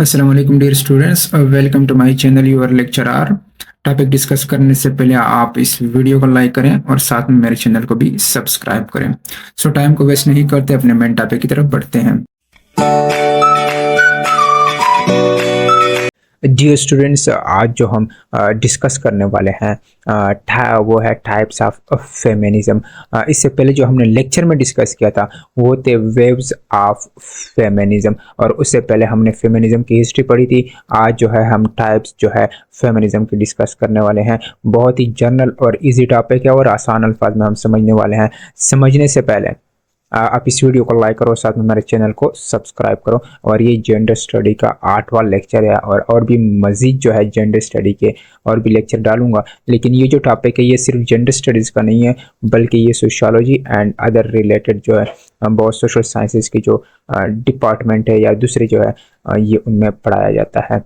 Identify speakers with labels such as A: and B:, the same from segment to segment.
A: अस्सलाम वालेकुम dear students, welcome to my channel your lecturer. Topic discuss करने से पहले आप इस वीडियो को लाइक करें और साथ में मेरे चैनल को भी सब्सक्राइब करें। सो टाइम को वेस्ट नहीं करते, अपने मेन टॉपिक की तरफ बढ़ते हैं।
B: डियर स्टूडेंट्स, आज जो हम डिस्कस करने वाले हैं वो है टाइप्स ऑफ फेमिनिज्म। इससे पहले जो हमने लेक्चर में डिस्कस किया था वो थे वेव्स ऑफ फेमिनिज्म, और उससे पहले हमने फेमिनिज्म की हिस्ट्री पढ़ी थी। आज जो है हम टाइप्स जो है फेमिनिज्म की डिस्कस करने वाले हैं। बहुत ही जनरल और इजी टॉपिक है और आसान अल्फाज में हम समझने वाले हैं। समझने से पहले आप इस वीडियो को लाइक करो, साथ में मेरे चैनल को सब्सक्राइब करो। और ये जेंडर स्टडी का 8वां लेक्चर है, और भी मज़ीद जो है जेंडर स्टडी के और भी लेक्चर डालूंगा। लेकिन ये जो टॉपिक है ये सिर्फ जेंडर स्टडीज़ का नहीं है, बल्कि ये सोशियोलॉजी एंड अदर रिलेटेड जो है बहुत सोशल साइंसेज की जो डिपार्टमेंट है या दूसरे जो है ये उनमें पढ़ाया जाता है।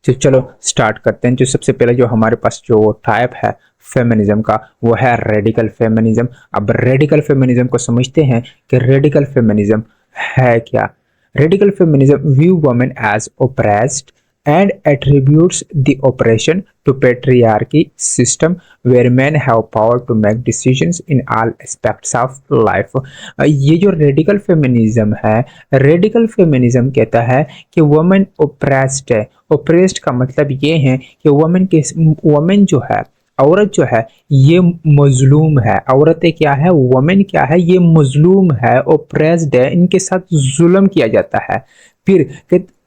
B: तो चलो स्टार्ट करते हैं। जो सबसे पहले जो हमारे पास जो टाइप है फेमिनिज्म का वो है रेडिकल फेमिनिज्म। अब रेडिकल फेमिनिज्म को समझते हैं कि रेडिकल फेमिनिज्म है क्या। Radical feminism view women as oppressed and attributes the oppression to patriarchy system where men have power to make decisions in all aspects of life। ये जो radical feminism है, radical feminism कहता है कि women oppressed है। Oppressed का मतलब ये है कि वुमेन जो है, औरत जो है ये मजलूम है। औरतें क्या है, वुमेन क्या है, ये मजलूम है, ओप्रेस्ड है, इनके साथ जुल्म किया जाता है। फिर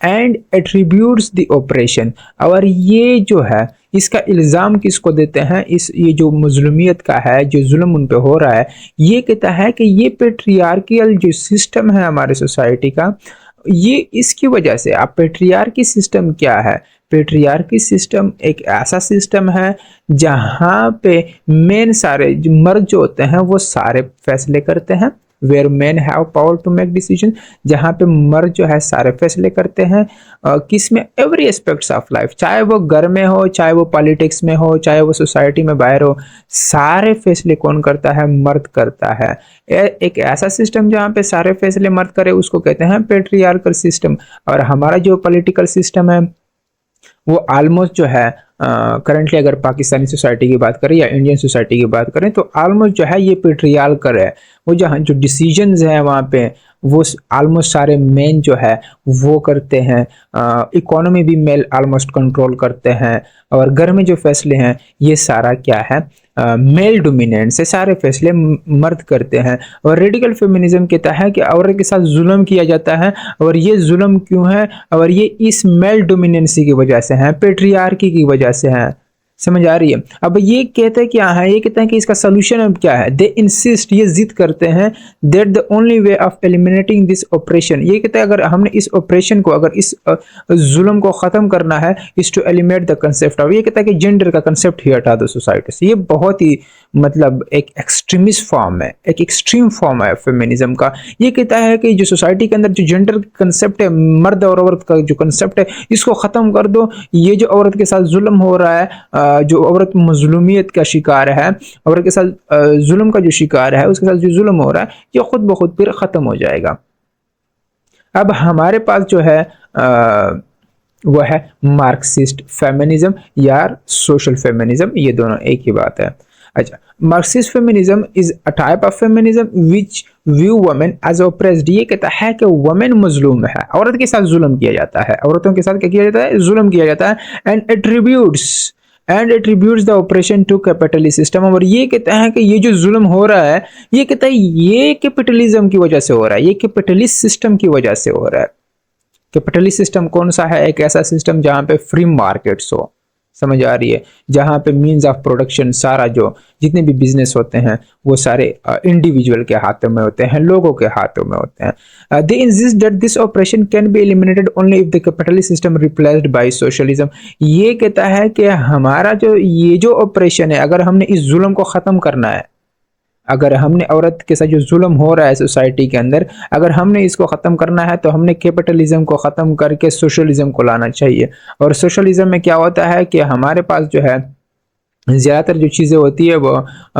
B: एंड एट्रीब्यूट्स द ऑपरेशन, और ये जो है इसका इल्ज़ाम किसको देते हैं, ये जो मजलूमियत का है, जो जुल्म उन पे हो रहा है, ये कहता है कि ये पेट्रियार्कियल जो सिस्टम है हमारे सोसाइटी का, ये इसकी वजह से। अब पेट्रियार्की सिस्टम क्या है? पेट्रियार्की सिस्टम एक ऐसा सिस्टम है जहाँ पे मेन सारे जो मर्द जो होते हैं वो सारे फैसले करते हैं। Where man have power to make decision, जहाँ पे मर्द जो है सारे फैसले करते हैं। किस में? एवरी एस्पेक्ट्स ऑफ लाइफ, चाहे वो घर में हो, चाहे वो पॉलिटिक्स में हो, चाहे वो सोसाइटी में बाहर हो, सारे फैसले कौन करता है? मर्द करता है। एक ऐसा सिस्टम जहाँ पे सारे फैसले मर्द करे उसको कहते हैं पेट्रियार्कल सिस्टम। और हमारा जो पॉलिटिकल सिस्टम है वो ऑलमोस्ट जो है करंटली अगर पाकिस्तानी सोसाइटी की बात करें या इंडियन सोसाइटी की बात करें तो ऑलमोस्ट जो है ये पेट्रियार्कल है। वो जहाँ जो डिसीजंस हैं वहाँ पे वो ऑलमोस्ट सारे मेन जो है वो करते हैं। इकोनॉमी भी मेल ऑलमोस्ट कंट्रोल करते हैं। और घर में जो फैसले हैं ये सारा क्या है, मेल डोमिनेंट से सारे फैसले मर्द करते हैं। और रेडिकल फेमिनिज्म कहता है कि औरत के साथ जुल्म किया जाता है, और ये जुल्म क्यों है? और ये इस मेल डोमिनेंसी की वजह से है, पेट्रियार्की की वजह से है। समझ आ रही है? अब ये कहते क्या है, ये कहते हैं कि इसका सोल्यूशन अब क्या है। दे इंसिस्ट, ये जिद करते हैं that the only way of eliminating this operation, ये कहते हैं अगर हमने इस ऑपरेशन को, अगर इस जुल्म को ख़त्म करना है, is to eliminate the concept of, ये कहता है कि जेंडर का कंसेप्ट ही हटा दो सोसाइटी से। ये बहुत ही मतलब एक एक्सट्रीमिस्ट फॉर्म है, एक एक्सट्रीम फॉर्म है फेमिनिज्म का। ये कहता है कि जो सोसाइटी के अंदर जो जेंडर कंसेप्ट है, मर्द और औरत का जो कंसेप्ट है, इसको ख़त्म कर दो। ये जो औरत के साथ जुल्म हो रहा है, जो औरत मजलूमियत का शिकार है, औरत के साथ जुल्म का जो शिकार है, उसके साथ जो जुल्म हो रहा है, ये खुद ब खुद फिर ख़त्म हो जाएगा। अब हमारे पास जो है वह है मार्क्सिस्ट फेमिनिज्म या सोशल फेमिनिज्म, ये दोनों एक ही बात है। अच्छा, Marxist feminism is a type of feminism which view women as oppressed. ये कहता है कि वुमेन मजलूम है, औरत के साथ जुल्म किया जाता है, औरतों के साथ क्या किया जाता है? जुल्म किया जाता है। And attributes the operation to capitalist system, और ये कहता है कि ये जो जुल्म हो रहा है, ये कहता है ये कैपिटलिज्म की वजह से हो रहा है, ये कैपिटलिस्ट सिस्टम की वजह से हो रहा है। कैपिटलिस्ट सिस्टम कौन सा है? एक ऐसा सिस्टम जहां पे फ्री मार्केट्स हो। समझ आ रही है? जहां पे मींस ऑफ प्रोडक्शन सारा जो जितने भी बिजनेस होते हैं वो सारे इंडिविजुअल के हाथों में होते हैं, लोगों के हाथों में होते हैं। They insist that this operation can be eliminated only if the capitalist system replaced by socialism. ये कहता है कि हमारा जो ये जो ऑपरेशन है, अगर हमने इस जुल्म को ख़त्म करना है, अगर हमने औरत के साथ जो जुल्म हो रहा है सोसाइटी के अंदर, अगर हमने इसको ख़त्म करना है तो हमने कैपिटलिज्म को ख़त्म करके सोशलिज्म को लाना चाहिए। और सोशलिज्म में क्या होता है कि हमारे पास जो है ज़्यादातर जो चीज़ें होती है वो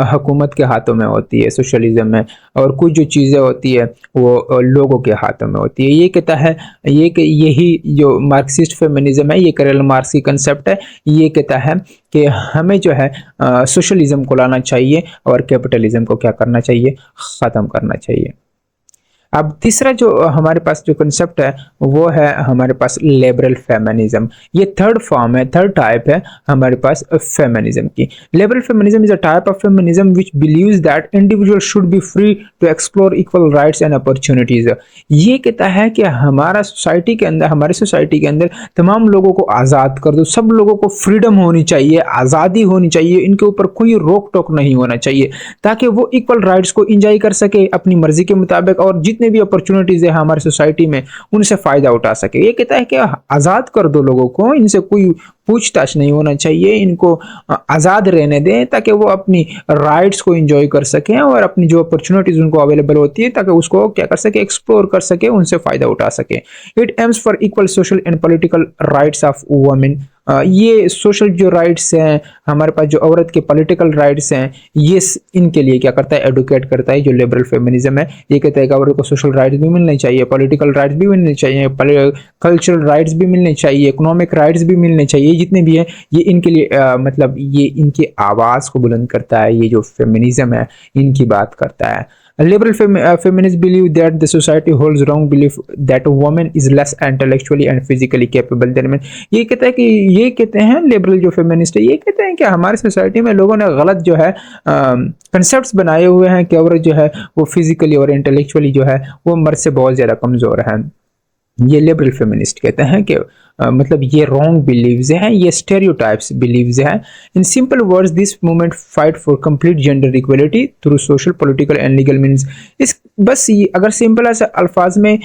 B: हुकूमत के हाथों में होती है सोशलिज़्म में, और कुछ जो चीज़ें होती है वो लोगों के हाथों में होती है। ये कहता है ये कि यही जो मार्क्सिस्ट फेमिनिज़्म है, ये कार्ल मार्क्स की कंसेप्ट है। ये कहता है कि हमें जो है सोशलिज़्म को लाना चाहिए और कैपिटलिज़्म को क्या करना चाहिए, ख़त्म करना चाहिए। अब तीसरा जो हमारे पास जो कंसेप्ट है वो है हमारे पास लिबरल फेमिनिज्म। ये थर्ड फॉर्म है, थर्ड टाइप है हमारे पास फेमिनिज्म की। Liberal feminism is a type of feminism which believes that individual should be free to explore equal rights and opportunities. ये कहता है कि हमारा सोसाइटी के अंदर, हमारी सोसाइटी के अंदर तमाम लोगों को आज़ाद कर दो, सब लोगों को फ्रीडम होनी चाहिए, आज़ादी होनी चाहिए, इनके ऊपर कोई रोक टोक नहीं होना चाहिए, ताकि वो इक्वल राइट्स को इंजॉय कर सके अपनी मर्जी के मुताबिक, और जितने भी अपॉर्चुनिटीज है हमारी सोसाइटी में उनसे फायदा उठा सके। ये कहता है कि आज़ाद कर दो लोगों को, इनसे कोई पूछताछ नहीं होना चाहिए, इनको आज़ाद रहने दें ताकि वो अपनी राइट्स को एंजॉय कर सकें और अपनी जो अपॉर्चुनिटीज उनको अवेलेबल होती है ताकि उसको क्या कर सके, एक्सप्लोर कर सके, उनसे फायदा उठा सके। It aims for equal social and political rights of women. ये सोशल जो राइट्स हैं हमारे पास, जो औरत के पॉलिटिकल राइट्स हैं, ये इनके लिए क्या करता है, एडवोकेट करता है जो लिबरल फेमिनिज्म है। ये कहता है कि औरत को सोशल राइट्स भी मिलने चाहिए, पॉलिटिकल राइट्स भी मिलने चाहिए, कल्चरल राइट्स भी मिलने चाहिए, इकोनॉमिक राइट्स भी मिलने चाहिए, जितने भी हैं ये इनके लिए मतलब ये इनकी आवाज़ को बुलंद करता है। ये जो फेमिनिज्म है इनकी बात करता है। Liberal feminists believe that the society holds wrong belief that a woman is less intellectually and physically capable than men। ये कहता है कि ये कहते हैं लिबरल जो फेमिनिस्ट है, ये कहते हैं कि हमारी सोसाइटी में लोगों ने गलत जो है कंसेप्ट्स बनाए हुए हैं कि औरत जो है वो फिजिकली और इंटेलेक्चुअली जो है वो मर्द से बहुत ज़्यादा कमज़ोर है। ये लिबरल फेमिनिस्ट कहते हैं कि मतलब ये रॉन्ग बिलीव्स हैं, ये स्टेरियोटाइप्स बिलीव्स हैं। In simple words this movement fight for complete gender equality through social, political and legal means. इस बस ये अगर सिंपल ऐसे अल्फाज में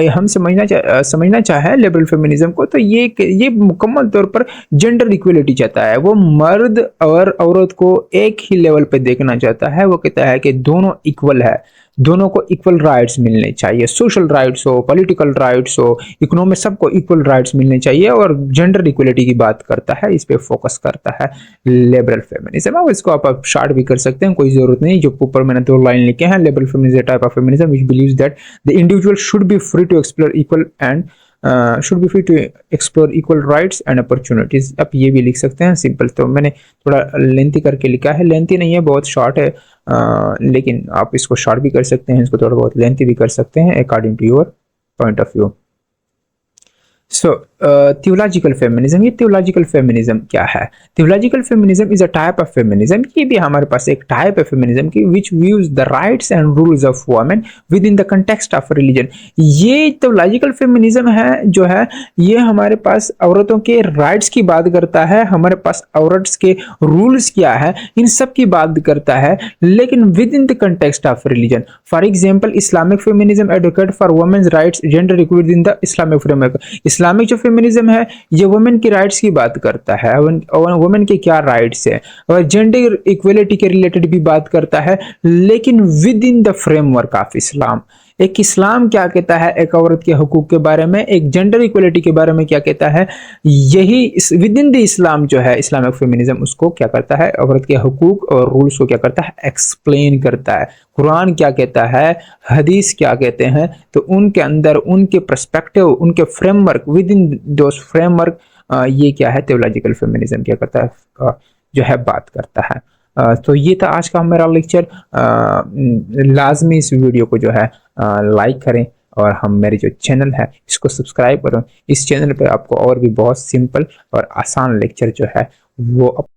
B: हम समझना चाहे लिबरल फेमिनिज्म को, तो ये मुकम्मल तौर पर जेंडर इक्वलिटी चाहता है। वो मर्द और औरत को एक ही लेवल पे देखना चाहता है। वो कहता है कि दोनों इक्वल है, दोनों को इक्वल राइट्स मिलने चाहिए, सोशल राइट्स हो, पॉलिटिकल राइट्स हो, इकोनॉमिक, सबको इक्वल राइट्स मिलने चाहिए, और जेंडर इक्वलिटी की बात करता है, इस पे फोकस करता है लिबरल फेमिनिज्म। अब इसको आप शार्ट भी कर सकते हैं, कोई जरूरत नहीं। जो ऊपर मैंने 2 लाइन लिखे हैं, liberal feminism type of feminism which believes that the individual should be free to explore equal and should be free to explore equal rights and opportunities. आप ये भी लिख सकते हैं सिंपल, तो मैंने थोड़ा लेंथी करके लिखा है, लेंथी नहीं है, बहुत शॉर्ट है, लेकिन आप इसको शॉर्ट भी कर सकते हैं, इसको थोड़ा बहुत लेंथी भी कर सकते हैं according to your point of view. So theological feminism. ये थियोलॉजिकल फेमिनिज्म क्या है? Theological feminism is a type of feminism. ये भी हमारे पास एक टाइप है फेमिनिज्म की, which views the rights and rules of women within the context of religion. ये थियोलॉजिकल फेमिनिज्म है जो है, ये हमारे पास औरतों के राइट्स की बात करता है, हमारे पास औरत्स के रूल्स क्या है इन सब की बात करता है, लेकिन within the context of religion. For example Islamic feminism advocate for women's rights, gender equality in the Islamic framework. Islamic जो फेमिनिज्म है ये वुमेन की राइट्स की बात करता है, और वुमेन के क्या राइट्स है, और जेंडर इक्वलिटी के रिलेटेड भी बात करता है, लेकिन within the framework of Islam. एक इस्लाम क्या कहता है एक औरत के हुकूक के बारे में, एक जेंडर इक्वलिटी के बारे में क्या कहता है, यही विद इन द इस्लाम जो है इस्लामिक फेमिनिज्म उसको क्या करता है, औरत के हुकूक और रूल्स को क्या करता है, एक्सप्लेन करता है। कुरान क्या कहता है, हदीस क्या कहते हैं, तो उनके अंदर उनके पर्सपेक्टिव, उनके framework, with in those framework ये क्या है, थियोलॉजिकल फेमिनिज्म क्या करता है, जो है बात करता है। तो ये था आज का मेरा लेक्चर। लाजमी इस वीडियो को जो है लाइक करें, और हम मेरे जो चैनल है इसको सब्सक्राइब करें। इस चैनल पे आपको और भी बहुत सिंपल और आसान लेक्चर जो है वो